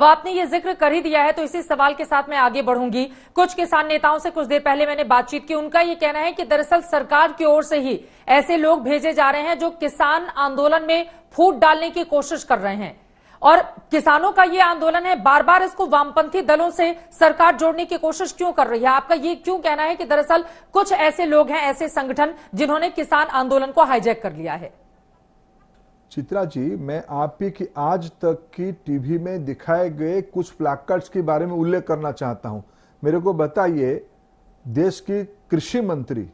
अब आपने ये जिक्र कर ही दिया है तो इसी सवाल के साथ मैं आगे बढ़ूंगी। कुछ किसान नेताओं से कुछ देर पहले मैंने बातचीत की, उनका ये कहना है कि दरअसल सरकार की ओर से ही ऐसे लोग भेजे जा रहे हैं जो किसान आंदोलन में फूट डालने की कोशिश कर रहे हैं, और किसानों का ये आंदोलन है, बार बार इसको वामपंथी दलों से सरकार जोड़ने की कोशिश क्यों कर रही है? आपका ये क्यों कहना है कि दरअसल कुछ ऐसे लोग हैं, ऐसे संगठन जिन्होंने किसान आंदोलन को हाईजैक कर लिया है? चित्रा जी, मैं आप ही की आज तक की टीवी में दिखाए गए कुछ प्लाकार्ड्स के बारे में उल्लेख करना चाहता हूं। मेरे को बताइए, देश की कृषि मंत्री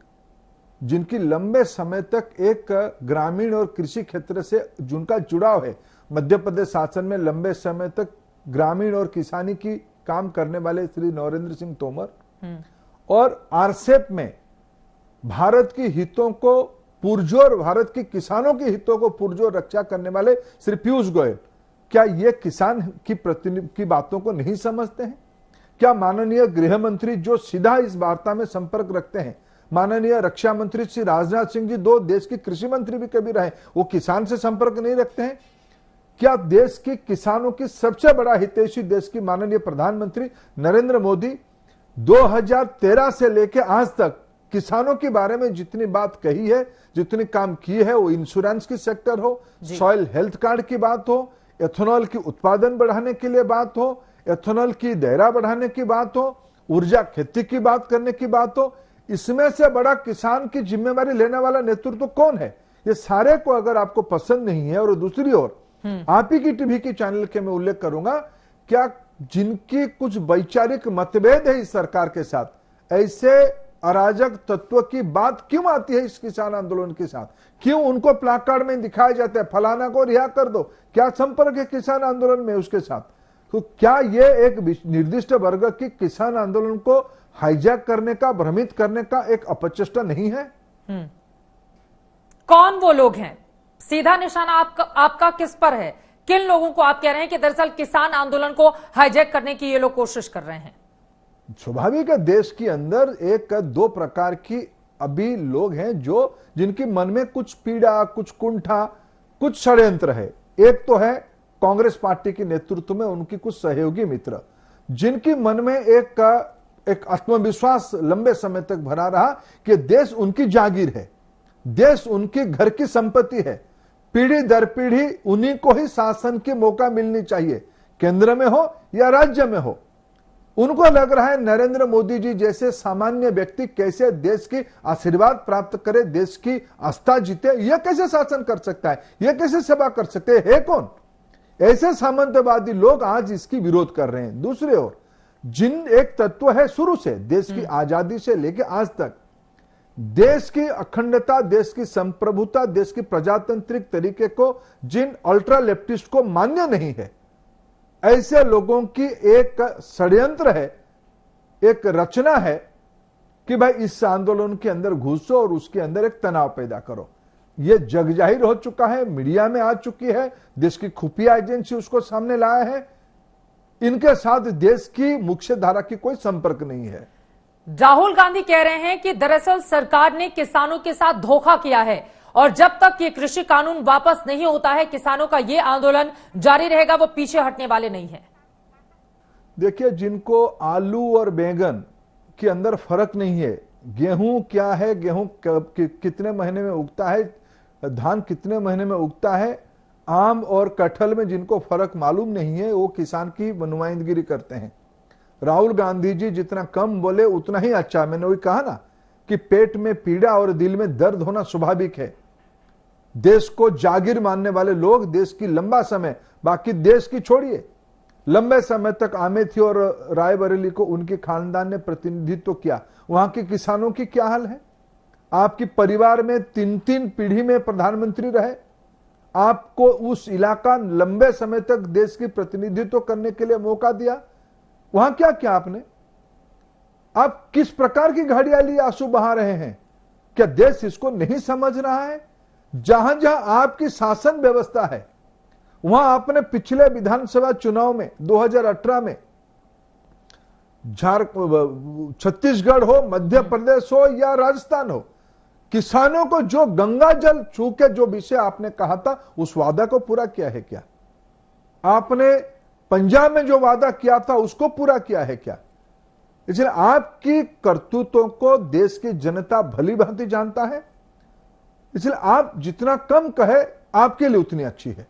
जिनकी लंबे समय तक एक ग्रामीण और कृषि क्षेत्र से जिनका जुड़ाव है, मध्य प्रदेश शासन में लंबे समय तक ग्रामीण और किसानी की काम करने वाले श्री नरेंद्र सिंह तोमर, और आरसेप में भारत की हितों को पुरजोर, भारत के किसानों के हितों को पुरजोर रक्षा करने वाले श्री पीयूष गोयल, क्या ये किसान की प्रतिनिधि की बातों को नहीं समझते हैं? क्या माननीय गृह मंत्री जो सीधा इस वार्ता में संपर्क रखते हैं, माननीय रक्षा मंत्री श्री राजनाथ सिंह जी, दो देश के कृषि मंत्री भी कभी रहे, वो किसान से संपर्क नहीं रखते हैं? क्या देश के किसानों की सबसे बड़ा हितैषी देश की माननीय प्रधानमंत्री नरेंद्र मोदी 2013 से लेकर आज तक किसानों के बारे में जितनी बात कही है, जितनी काम की है, वो इंश्योरेंस की सेक्टर हो, सॉइल हेल्थ कार्ड की बात हो, एथेनॉल की उत्पादन बढ़ाने के लिए बात हो, एथेनॉल की दायरा बढ़ाने की बात हो, ऊर्जा खेती की बात करने की बात हो, इसमें से बड़ा किसान की जिम्मेवारी लेने वाला नेतृत्व कौन है? ये सारे को अगर आपको पसंद नहीं है, और दूसरी ओर आप ही की टीवी की चैनल के मैं उल्लेख करूंगा, क्या जिनकी कुछ वैचारिक मतभेद है इस सरकार के साथ, ऐसे अराजक तत्व की बात क्यों आती है इस किसान आंदोलन के साथ? क्यों उनको प्लाकार्ड में दिखाया जाता है फलाना को रिहा कर दो? क्या संपर्क है किसान आंदोलन में उसके साथ? तो क्या ये एक निर्दिष्ट वर्ग की किसान आंदोलन को हाईजैक करने का, भ्रमित करने का एक अपचेष्टा नहीं है? कौन वो लोग हैं? सीधा निशाना आपका किस पर है? किन लोगों को आप कह रहे हैं कि दरअसल किसान आंदोलन को हाईजैक करने की ये लोग कोशिश कर रहे हैं? स्वाभाविक है, देश के अंदर एक दो प्रकार की अभी लोग हैं जो जिनकी मन में कुछ पीड़ा, कुछ कुंठा, कुछ षड्यंत्र है। एक तो है कांग्रेस पार्टी के नेतृत्व में उनकी कुछ सहयोगी मित्र, जिनकी मन में एक आत्मविश्वास लंबे समय तक भरा रहा कि देश उनकी जागीर है, देश उनकी घर की संपत्ति है, पीढ़ी दर पीढ़ी उन्हीं को ही शासन की मौका मिलनी चाहिए, केंद्र में हो या राज्य में हो। उनको लग रहा है नरेंद्र मोदी जी जैसे सामान्य व्यक्ति कैसे देश की आशीर्वाद प्राप्त करे, देश की आस्था जीते, यह कैसे शासन कर सकता है, यह कैसे सेवा कर सकते है कौन? ऐसे सामंतवादी लोग आज इसकी विरोध कर रहे हैं। दूसरी ओर जिन एक तत्व है शुरू से देश की आजादी से लेकर आज तक देश की अखंडता, देश की संप्रभुता, देश की प्रजातांत्रिक तरीके को जिन अल्ट्रा लेफ्टिस्ट को मान्य नहीं है, ऐसे लोगों की एक षड्यंत्र है, एक रचना है कि भाई इस आंदोलन के अंदर घुसो और उसके अंदर एक तनाव पैदा करो। यह जग जाहिर हो चुका है, मीडिया में आ चुकी है, देश की खुफिया एजेंसी उसको सामने लाया है। इनके साथ देश की मुख्य धारा की कोई संपर्क नहीं है। राहुल गांधी कह रहे हैं कि दरअसल सरकार ने किसानों के साथ धोखा किया है और जब तक ये कृषि कानून वापस नहीं होता है किसानों का ये आंदोलन जारी रहेगा, वो पीछे हटने वाले नहीं है। देखिए, जिनको आलू और बैंगन के अंदर फर्क नहीं है, गेहूं क्या है, गेहूं कितने महीने में उगता है, धान कितने महीने में उगता है, आम और कटहल में जिनको फर्क मालूम नहीं है, वो किसान की नुमाइंदगी करते हैं। राहुल गांधी जी जितना कम बोले उतना ही अच्छा। मैंने वही कहा ना कि पेट में पीड़ा और दिल में दर्द होना स्वाभाविक है। देश को जागीर मानने वाले लोग देश की लंबा समय, बाकी देश की छोड़िए, लंबे समय तक अमेठी और रायबरेली को उनके खानदान ने प्रतिनिधित्व किया। वहां के किसानों की क्या हाल है? आपकी परिवार में 3-3 पीढ़ी में प्रधानमंत्री रहे, आपको उस इलाका लंबे समय तक देश की प्रतिनिधित्व करने के लिए मौका दिया, वहां क्या क्या आपने? आप किस प्रकार की घड़ियां लिए आंसू बहा रहे हैं? क्या देश इसको नहीं समझ रहा है? जहां जहां आपकी शासन व्यवस्था है, वहां आपने पिछले विधानसभा चुनाव में 2018 में छत्तीसगढ़ हो, मध्य प्रदेश हो या राजस्थान हो, किसानों को जो गंगा जल छू के जो विषय आपने कहा था, उस वादा को पूरा किया है क्या? आपने पंजाब में जो वादा किया था उसको पूरा किया है क्या? इसलिए आपकी करतूतों को देश की जनता भली भांति जानता है, इसलिए आप जितना कम कहे आपके लिए उतनी अच्छी है।